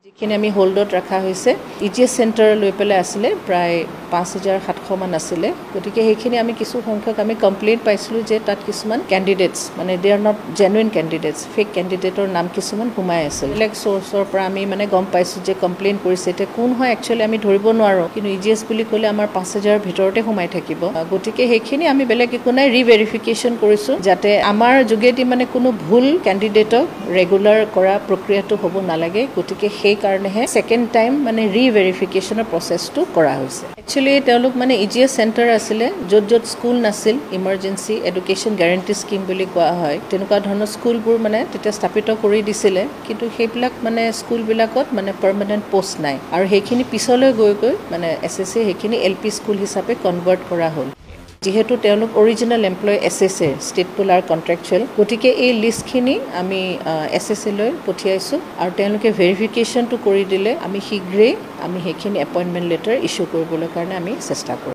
যিখিনি আমি হোল্ডত ৰাখা হৈছে ইজিএছ চেণ্টাৰ লৈ পেলাই আছিলে প্ৰায় 5700 মান আছিলে গতিকে সেইখিনি আমি কিছু সংখ্যক আমি কমপ্লেইন পাইছিলোঁ যে তাত কিছুমান ক্যান্ডিডেটস মানে they are not genuine candidates fake ক্যান্ডিডেটৰ নাম কিছুমান সোমাই আছিল বেলেগ সোৰ্সৰ পৰা আমি মানে গম পাইছোঁ যে কমপ্লেইন কৰিছে তে কোন হয় একচুয়ালি আমি ধৰিব নোৱাৰো কিন্তু ইজিএছ বুলি ক'লে আমাৰ 5000 ভিতৰতে সোমাই থাকিব গতিকে সেইখিনি আমি বেলেগ একো নাই ৰিভেৰিফিকেশন কৰিছোঁ যাতে আমাৰ যোগেদি মানে কোনো ভুল ক্যান্ডিডেটক ৰেগুলাৰ কৰা প্ৰক্ৰিয়াটো হ'ব নালাগে গতিকে সেই কাৰণেহে সেকেন্ড টাইম মানে ৰিভেৰিফিকেশনৰ প্ৰসেসটো কৰা হৈছে একচুয়ালি তেওঁলোক মানে ইজিএছ চেণ্টাৰ আছিলে য'ত স্কুল নাছিল ইমাৰ্জেন্সি এডুকেশ্যন গ্যাৰান্টি স্কিম বুলি কোৱা হয় তেনেকুৱা ধৰণৰ স্কুলবোৰ মানে তেতিয়া স্থাপিত কৰি দিছিলে কিন্তু সেইবিলাক মানে স্কুলবিলাকত মানে পাৰ্মানেন্ট পোষ্ট নাই আৰু সেইখিনি পিছলৈ গৈ মানে এসএসসি সেইখিনি এলপি স্কুল হিচাপে কনভাৰ্ট কৰা হ'ল যেহেতু তেওঁলোক অৰিজিনাল এমপ্লয় এসএসসি ষ্টেট পুলাৰ কন্ট্ৰাকচুৱেল গতিকে এই লিষ্টখিনি আমি এসএসসি লৈ পঠিয়াইছোঁ আৰু তেওঁলোকে ভেৰিফিকেশনটো কৰি দিলে আমি শীঘ্ৰেই আমি সেইখিনি এপইণ্টমেণ্ট লেটাৰ ইস্যু কৰিবলৈ কাৰণে আমি চেষ্টা কৰিম